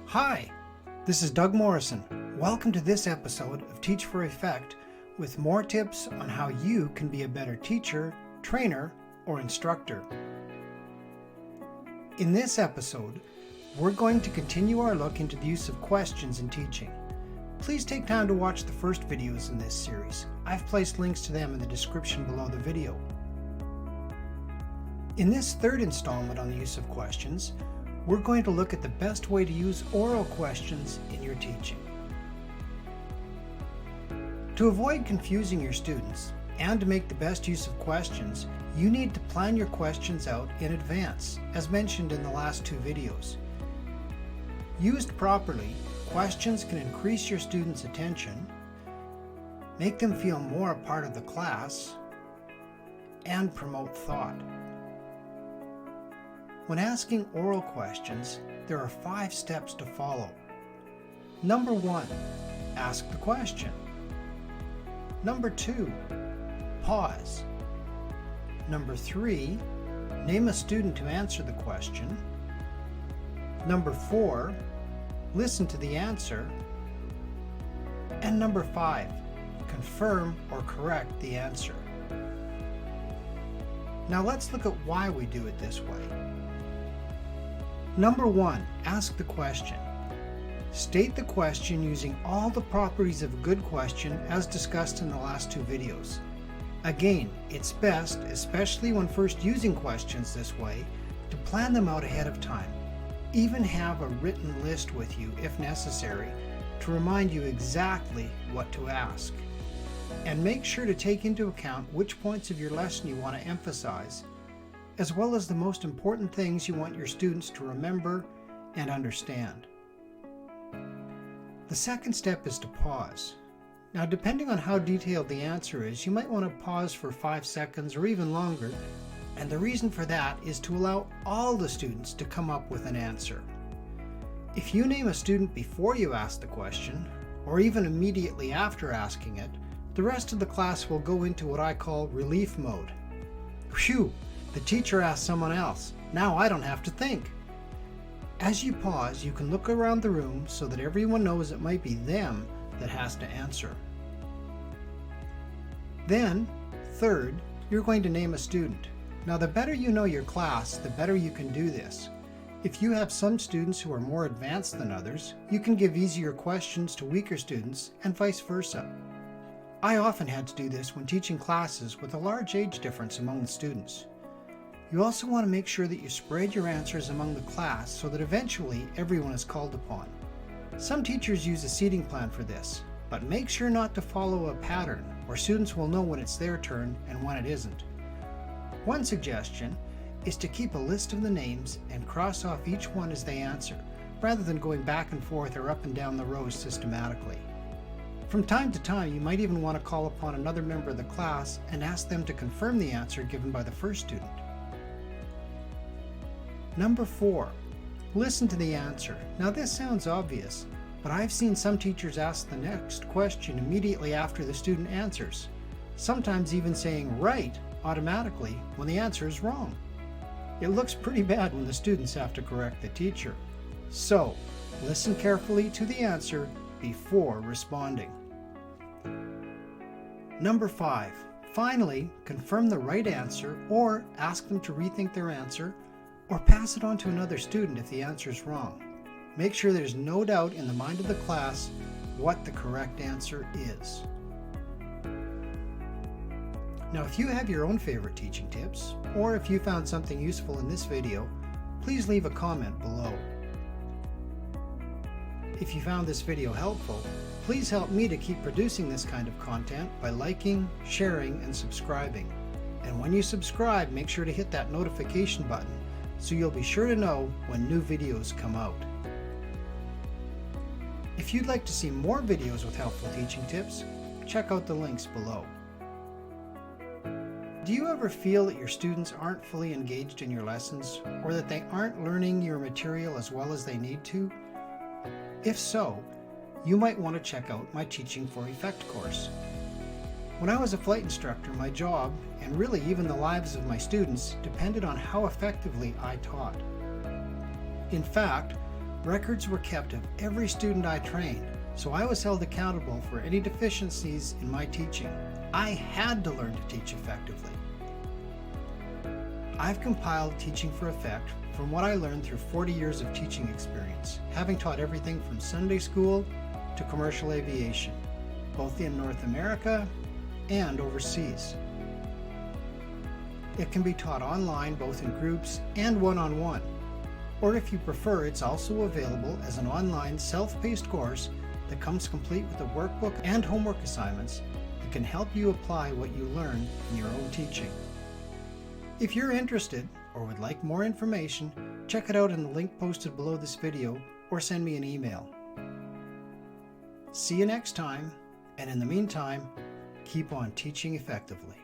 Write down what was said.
Hi, this is Doug Morrison. Welcome to this episode of Teach for Effect with more tips on how you can be a better teacher, trainer, or instructor. In this episode, we're going to continue our look into the use of questions in teaching. Please take time to watch the first videos in this series. I've placed links to them in the description below the video. In this third installment on the use of questions, we're going to look at the best way to use oral questions in your teaching. To avoid confusing your students and to make the best use of questions, you need to plan your questions out in advance, as mentioned in the last two videos. Used properly, questions can increase your students' attention, make them feel more a part of the class, and promote thought. When asking oral questions, there are 5 steps to follow. Number 1, ask the question. Number 2, pause. Number 3, name a student to answer the question. Number 4, listen to the answer. And number 5, confirm or correct the answer. Now let's look at why we do it this way. Number 1, ask the question. State the question using all the properties of a good question as discussed in the last two videos. Again, it's best, especially when first using questions this way, to plan them out ahead of time. Even have a written list with you if necessary to remind you exactly what to ask. And make sure to take into account which points of your lesson you want to emphasize, as well as the most important things you want your students to remember and understand. The second step is to pause. Now, depending on how detailed the answer is, you might want to pause for 5 seconds or even longer, and the reason for that is to allow all the students to come up with an answer. If you name a student before you ask the question, or even immediately after asking it, the rest of the class will go into what I call relief mode. Phew! The teacher asked someone else. Now I don't have to think. As you pause, you can look around the room so that everyone knows it might be them that has to answer. Then, third, you're going to name a student. Now, the better you know your class, the better you can do this. If you have some students who are more advanced than others, you can give easier questions to weaker students and vice versa. I often had to do this when teaching classes with a large age difference among the students. You also want to make sure that you spread your answers among the class so that eventually everyone is called upon. Some teachers use a seating plan for this, but make sure not to follow a pattern, or students will know when it's their turn and when it isn't. One suggestion is to keep a list of the names and cross off each one as they answer, rather than going back and forth or up and down the rows systematically. From time to time, you might even want to call upon another member of the class and ask them to confirm the answer given by the first student. Number 4, listen to the answer. Now this sounds obvious, but I've seen some teachers ask the next question immediately after the student answers, sometimes even saying right automatically when the answer is wrong. It looks pretty bad when the students have to correct the teacher. So, listen carefully to the answer before responding. Number 5, finally, confirm the right answer or ask them to rethink their answer, or pass it on to another student if the answer is wrong. Make sure there's no doubt in the mind of the class what the correct answer is. Now, if you have your own favorite teaching tips, or if you found something useful in this video, please leave a comment below. If you found this video helpful, please help me to keep producing this kind of content by liking, sharing, and subscribing. And when you subscribe, make sure to hit that notification button so you'll be sure to know when new videos come out. If you'd like to see more videos with helpful teaching tips, check out the links below. Do you ever feel that your students aren't fully engaged in your lessons, or that they aren't learning your material as well as they need to? If so, you might want to check out my Teaching for Effect course. When I was a flight instructor, my job, and really even the lives of my students, depended on how effectively I taught. In fact, Records were kept of every student I trained, so I was held accountable for any deficiencies in my teaching. I had to learn to teach effectively. I've compiled Teaching for Effect from what I learned through 40 years of teaching experience, having taught everything from Sunday school to commercial aviation, both in North America and overseas. It can be taught online, both in groups and one-on-one. Or if you prefer, it's also available as an online self-paced course that comes complete with a workbook and homework assignments that can help you apply what you learn in your own teaching. If you're interested or would like more information, check it out in the link posted below this video or send me an email. See you next time, and in the meantime, keep on teaching effectively.